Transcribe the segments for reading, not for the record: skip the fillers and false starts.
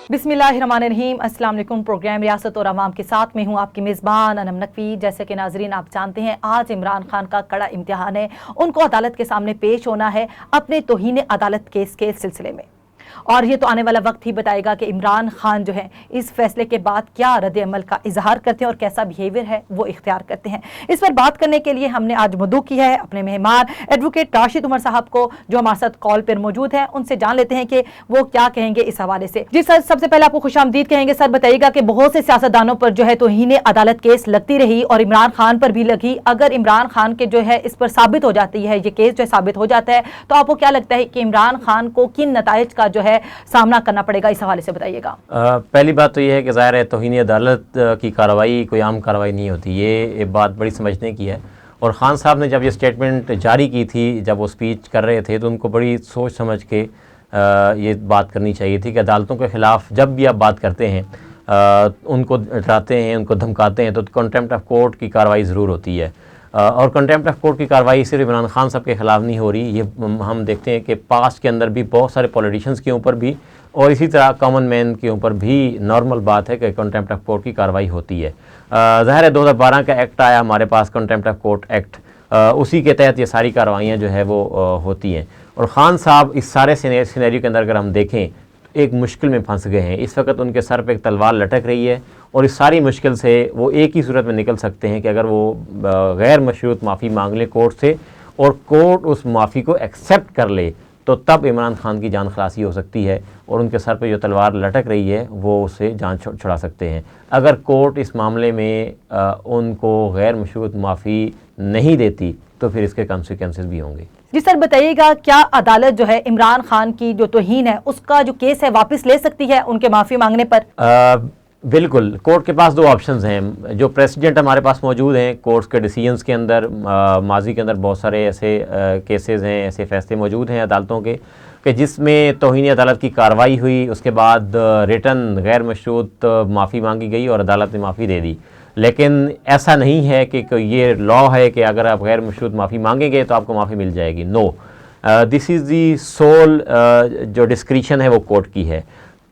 बिस्मिल्लाहिर्रहमानिर्रहीम। अस्सलाम वालेकुम। प्रोग्राम रियासत और अवाम के साथ में हूँ आपकी मेज़बान अनम नकवी। जैसे कि नाजरीन आप जानते हैं, आज इमरान खान का कड़ा इम्तिहान है। उनको अदालत के सामने पेश होना है अपने तौहीन अदालत केस के सिलसिले में, और ये तो आने वाला वक्त ही बताएगा कि इमरान खान जो है इस फैसले के बाद क्या रद्द अमल का इजहार करते हैं और कैसा बिहेवियर है वो इख्तियार करते हैं। इस पर बात करने के लिए हमने आज मदऊ किया है अपने मेहमान एडवोकेट राशिद उमर साहब को, जो हमारे साथ कॉल पर मौजूद है। उनसे जान लेते हैं कि वो क्या कहेंगे इस हवाले से। जी सर, सबसे पहले आपको खुशामदीद कहेंगे। सर बताइएगा कि बहुत से सियासतदानों पर जो है तौहीन अदालत केस लगती रही और इमरान खान पर भी लगी। अगर इमरान खान के जो है इस पर साबित हो जाती है, ये केस जो है साबित हो जाता है, तो आपको क्या लगता है कि इमरान खान को किन नताइज का जो है सामना करना पड़ेगा? इस हवाले से बताइएगा। पहली बात तो ये है कि ज़ाहिर है तौहीन अदालत की कार्रवाई कोई आम कार्रवाई नहीं होती, ये बात बड़ी समझने की है। और ख़ान साहब ने जब ये स्टेटमेंट जारी की थी, जब वो स्पीच कर रहे थे, तो उनको बड़ी सोच समझ के ये बात करनी चाहिए थी कि अदालतों के ख़िलाफ़ जब भी आप बात करते हैं, उनको डराते हैं, उनको धमकाते हैं, तो कंटेम्प्ट ऑफ कोर्ट की कार्रवाई ज़रूर होती है। और कंटेम्प्ट ऑफ कोर्ट की कार्रवाई सिर्फ इमरान खान साहब के ख़िलाफ़ नहीं हो रही, ये हम देखते हैं कि पास्ट के अंदर भी बहुत सारे पॉलिटिशियंस के ऊपर भी और इसी तरह कॉमन मैन के ऊपर भी नॉर्मल बात है कि कंटेम्प्ट ऑफ कोर्ट की कार्रवाई होती है। ज़ाहिर है 2012 का एक्ट आया हमारे पास, कंटेम्प्ट ऑफ कोर्ट एक्ट, उसी के तहत ये सारी कार्रवाइयाँ जो है वो होती हैं। और ख़ान साहब इस सारे सिनेरियो के अंदर अगर हम देखें, एक मुश्किल में फंस गए हैं। इस वक्त उनके सर पे एक तलवार लटक रही है और इस सारी मुश्किल से वो एक ही सूरत में निकल सकते हैं कि अगर वो गैर मशरूत माफ़ी मांग ले कोर्ट से और कोर्ट उस माफ़ी को एक्सेप्ट कर ले, तो तब इमरान खान की जान खलासी हो सकती है और उनके सर पे जो तलवार लटक रही है वो उससे जान छुड़ा सकते हैं। अगर कोर्ट इस मामले में उनको गैर मशरूत माफ़ी नहीं देती तो फिर इसके कॉन्सिक्वेंसेस भी होंगे। जी सर बताइएगा, क्या अदालत जो है इमरान खान की जो तौहीन है उसका जो केस है वापस ले सकती है उनके माफ़ी मांगने पर? बिल्कुल, कोर्ट के पास दो ऑप्शंस हैं। जो प्रेसिडेंट हमारे पास मौजूद हैं, कोर्ट्स के डिसीजंस के अंदर माजी के अंदर बहुत सारे ऐसे केसेस हैं, ऐसे फैसले मौजूद हैं अदालतों के कि जिसमें तौहीन अदालत की कार्रवाई हुई, उसके बाद रिटन गैर मशरूत माफ़ी मांगी गई और अदालत ने माफ़ी दे दी। लेकिन ऐसा नहीं है कि ये लॉ है कि अगर आप गैर मशरूत माफ़ी मांगेंगे तो आपको माफ़ी मिल जाएगी। No, this is the sole जो डिस्क्रिशन है वो कोर्ट की है,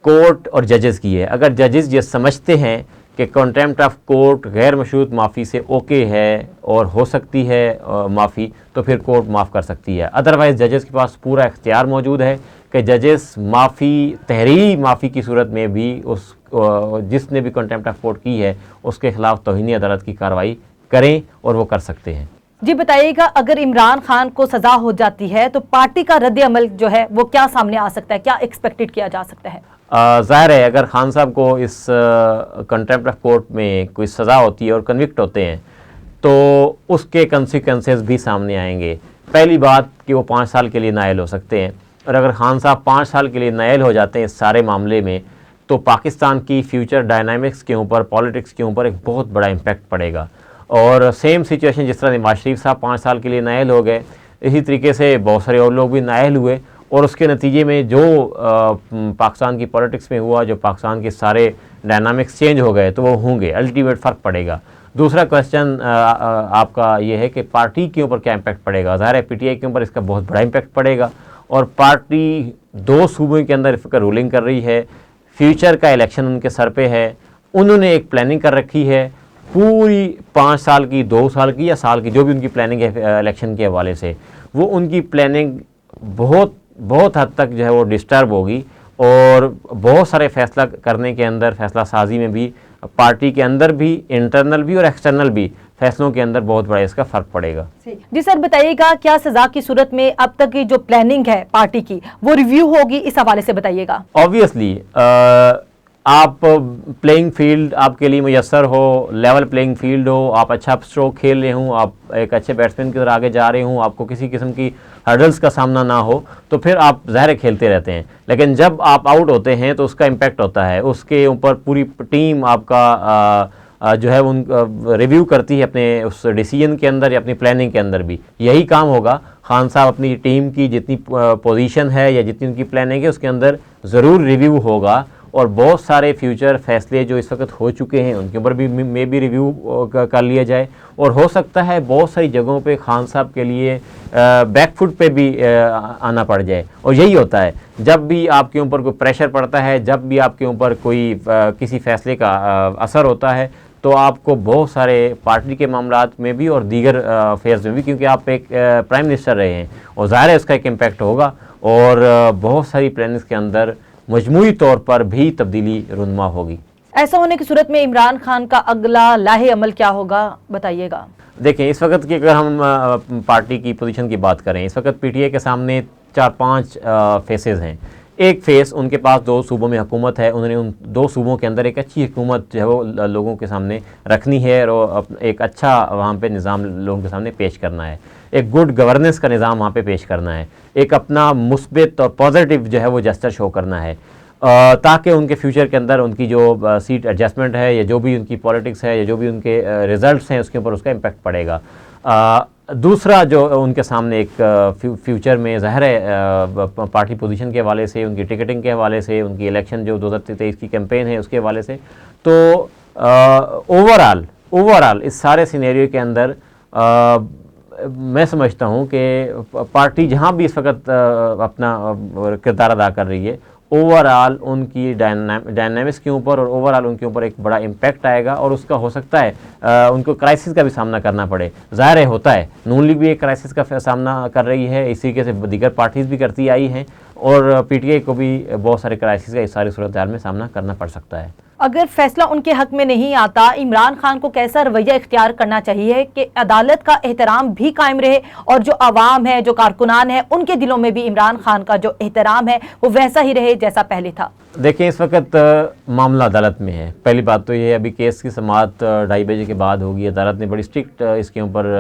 कोर्ट और जजेस की है। अगर जजेस ये समझते हैं कि कंटेम्प्ट ऑफ कोर्ट गैर मशरूत माफ़ी से ओके है और हो सकती है माफ़ी, तो फिर कोर्ट माफ़ कर सकती है। अदरवाइज़ जजेस के पास पूरा इख्तियार मौजूद है कि जजेस माफ़ी, तहरीरी माफ़ी की सूरत में भी उस जिसने भी कंटेम्प्ट ऑफ कोर्ट की है उसके ख़िलाफ़ तौहीन अदालत की कार्रवाई करें और वो कर सकते हैं। जी बताइएगा, अगर इमरान खान को सज़ा हो जाती है तो पार्टी का रद्द अमल जो है वो क्या सामने आ सकता है, क्या एक्सपेक्टेड किया जा सकता है? ज़ाहिर है अगर खान साहब को इस कंटेम्प्ट ऑफ कोर्ट में कोई सज़ा होती है और कन्विक्ट होते हैं तो उसके कंसिक्वेंसेस भी सामने आएंगे। पहली बात कि वो 5 साल के लिए नायल हो सकते हैं, और अगर खान साहब 5 साल के लिए नायल हो जाते हैं इस सारे मामले में, तो पाकिस्तान की फ्यूचर डायनामिक्स के ऊपर, पॉलिटिक्स के ऊपर एक बहुत बड़ा इम्पैक्ट पड़ेगा। और सेम सिचुएशन जिस तरह नवाज शरीफ साहब 5 साल के लिए नायल हो गए, इसी तरीके से बहुत सारे और लोग भी नायल हुए और उसके नतीजे में जो पाकिस्तान की पॉलिटिक्स में हुआ, जो पाकिस्तान के सारे डायनामिक्स चेंज हो गए, तो वो होंगे, अल्टीमेट फ़र्क पड़ेगा। दूसरा क्वेश्चन आपका ये है कि पार्टी के ऊपर क्या इम्पैक्ट पड़ेगा। ज़ाहिर है पीटीआई के ऊपर इसका बहुत बड़ा इम्पैक्ट पड़ेगा और पार्टी 2 सूबों के अंदर इस वक्त रूलिंग कर रही है, फ्यूचर का इलेक्शन उनके सर पे है, उन्होंने एक प्लानिंग कर रखी है पूरी 5 साल की, 2 साल की या साल की, जो भी उनकी प्लानिंग है इलेक्शन के हवाले से, वो उनकी प्लानिंग बहुत हद तक जो है वो डिस्टर्ब होगी और बहुत सारे फैसला करने के अंदर, फैसला साजी में भी, पार्टी के अंदर भी, इंटरनल भी और एक्सटर्नल भी फैसलों के अंदर बहुत बड़ा इसका फ़र्क पड़ेगा। जी सर बताइएगा, क्या सज़ा की सूरत में अब तक की जो प्लानिंग है पार्टी की वो रिव्यू होगी? इस हवाले से बताइएगा। ऑब्वियसली आप प्लेइंग फील्ड आपके लिए मुयस्सर हो, लेवल प्लेइंग फील्ड हो, आप अच्छा स्ट्रोक खेल रहे हों, आप एक अच्छे बैट्समैन की तरह आगे जा रहे हों, आपको किसी किस्म की हर्डल्स का सामना ना हो, तो फिर आप ज़ाहिर खेलते रहते हैं। लेकिन जब आप आउट होते हैं तो उसका इम्पैक्ट होता है, उसके ऊपर पूरी टीम आपका जो है उन रिव्यू करती है अपने उस डिसीजन के अंदर या अपनी प्लानिंग के अंदर भी। यही काम होगा, खान साहब अपनी टीम की जितनी पोजीशन है या जितनी उनकी प्लानिंग है उसके अंदर ज़रूर रिव्यू होगा और बहुत सारे फ्यूचर फैसले जो इस वक्त हो चुके हैं उनके ऊपर भी मे भी रिव्यू कर लिया जाए। और हो सकता है बहुत सारी जगहों पे खान साहब के लिए बैकफुट पे भी आना पड़ जाए। और यही होता है, जब भी आपके ऊपर कोई प्रेशर पड़ता है, जब भी आपके ऊपर कोई किसी फैसले का असर होता है, तो आपको बहुत सारे पार्टी के मामलात में भी और दीगर फेयर्स में भी, क्योंकि आप एक प्राइम मिनिस्टर रहे हैं और ज़ाहिर है उसका एक इम्पैक्ट होगा। और बहुत सारी प्लानिंग्स के अंदर मजमूई तौर पर भी तब्दीली रुनमा होगी। ऐसा होने की सूरत में इमरान खान का अगला लाहे अमल क्या होगा, बताइएगा। देखें, इस वक्त की अगर हम पार्टी की पोजीशन की बात करें, इस वक्त पीटीआई के सामने 4-5 फेसेस हैं। एक फेस, उनके पास 2 सूबों में हुकूमत है, उन्होंने उन 2 सूबों के अंदर एक अच्छी हुकूमत जो है वो लोगों के सामने रखनी है और एक अच्छा वहाँ पे निज़ाम लोगों के सामने पेश करना है, एक गुड गवर्नेंस का निज़ाम वहाँ पे पेश करना है, एक अपना मुस्बित और पॉजिटिव जो है वो जेस्चर शो करना है, ताकि उनके फ्यूचर के अंदर उनकी जो सीट एडजस्टमेंट है या जो भी उनकी पॉलिटिक्स है या जो भी उनके रिजल्ट्स हैं उसके ऊपर उसका इम्पैक्ट पड़ेगा। दूसरा जो उनके सामने एक फ्यूचर में ज़ाहिर है पार्टी पोजीशन के हवाले से, उनकी टिकटिंग के हवाले से, उनकी इलेक्शन जो 2023 की कैंपेन है उसके हवाले से, तो ओवरऑल इस सारे सिनेरियो के अंदर मैं समझता हूँ कि पार्टी जहाँ भी इस वक्त अपना किरदार अदा कर रही है, ओवरऑल उनकी डायनामिक्स के ऊपर और ओवरऑल उनके ऊपर एक बड़ा इम्पैक्ट आएगा और उसका हो सकता है उनको क्राइसिस का भी सामना करना पड़े। ज़ाहिर है होता है, नून लीग भी एक क्राइसिस का सामना कर रही है, इसी तरीके से दीगर पार्टीज़ भी करती आई हैं और पीटीआई को भी बहुत सारे क्राइसिस का इस सारी सूरत हाल में सामना करना पड़ सकता है। अगर फैसला उनके हक में नहीं आता, इमरान खान को कैसा रवैया इख्तियार करना चाहिए कि अदालत का एहतराम भी कायम रहे और जो आवाम है, जो कारकुनान है, उनके दिलों में भी इमरान खान का जो एहतराम है वो वैसा ही रहे जैसा पहले था? देखिए, इस वक्त मामला अदालत में है। पहली बात तो ये है, अभी केस की समाअत 2:30 बजे के बाद होगी। अदालत ने बड़ी स्ट्रिक्ट इसके ऊपर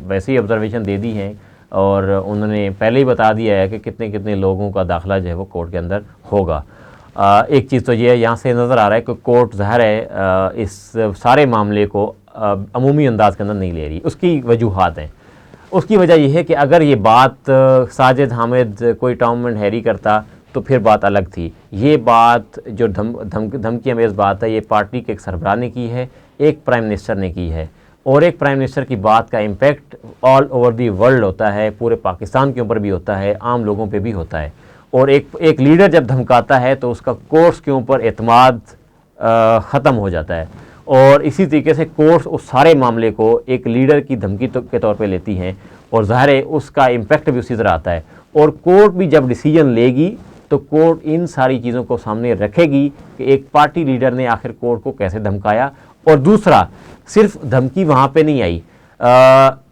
वैसे ही ऑब्जर्वेशन दे दी है और उन्होंने पहले ही बता दिया है कि कितने कितने लोगों का दाखिला जो है वो कोर्ट के अंदर होगा। एक चीज़ तो ये है, यहाँ से नज़र आ रहा है कि कोर्ट ज़ाहिर है इस सारे मामले को अमूमी अंदाज के अंदर नहीं ले रही। उसकी वजूहात हैं। उसकी वजह यह है कि अगर ये बात साजिद हामिद कोई टॉम एंड हैरी करता तो फिर बात अलग थी। ये बात जो धमकी अमेज़ बात है, ये पार्टी के एक सरबराह ने की है, एक प्राइम मिनिस्टर ने की है और एक प्राइम मिनिस्टर की बात का impact all over the world होता है, पूरे पाकिस्तान के ऊपर भी होता है, आम लोगों पे भी होता है। और एक लीडर जब धमकाता है तो उसका कोर्ट्स के ऊपर एतमाद ख़त्म हो जाता है और इसी तरीके से कोर्ट्स उस सारे मामले को एक लीडर की धमकी के तौर पे लेती हैं और ज़ाहिर है उसका इम्पेक्ट भी उसी तरह आता है। और कोर्ट भी जब डिसीजन लेगी तो कोर्ट इन सारी चीज़ों को सामने रखेगी कि एक पार्टी लीडर ने आखिर कोर्ट को कैसे धमकाया। और दूसरा, सिर्फ धमकी वहाँ पे नहीं आई,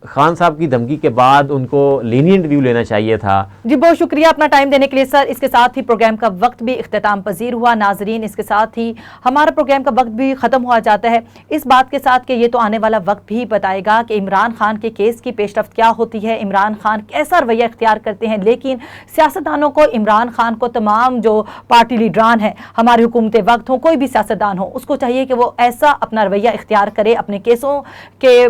खान साहब की धमकी के बाद उनको लीनियंट व्यू लेना चाहिए था। जी, बहुत शुक्रिया अपना टाइम देने के लिए सर। इसके साथ ही प्रोग्राम का वक्त भी इख्तिताम पजीर हुआ। नाजरीन, इसके साथ ही हमारा प्रोग्राम का वक्त भी ख़त्म हुआ जाता है, इस बात के साथ कि ये तो आने वाला वक्त भी बताएगा कि इमरान खान के केस की पेशरफ्त क्या होती है, इमरान खान कैसा रवैया इख्तियार करते हैं। लेकिन सियासतदानों को, इमरान खान को, तमाम जो पार्टी लीडरान हैं, हमारी हुकूमत वक्त हो, कोई भी सियासतदान हो, उसको चाहिए कि वो ऐसा अपना रवैया इख्तियार करे, अपने केसों के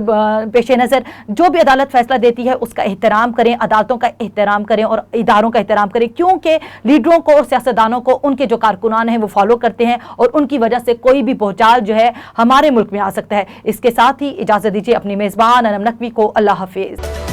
पेश नज़र जो भी अदालत फैसला देती है उसका एहतराम करें, अदालतों का एहतराम करें और इदारों का एहतराम करें, क्योंकि लीडरों को और सियासतदानों को उनके जो कारकुनान हैं वो फॉलो करते हैं और उनकी वजह से कोई भी भूचाल जो है हमारे मुल्क में आ सकता है। इसके साथ ही इजाज़त दीजिए अपनी मेज़बान अनम नकवी को। अल्लाह हाफिज़।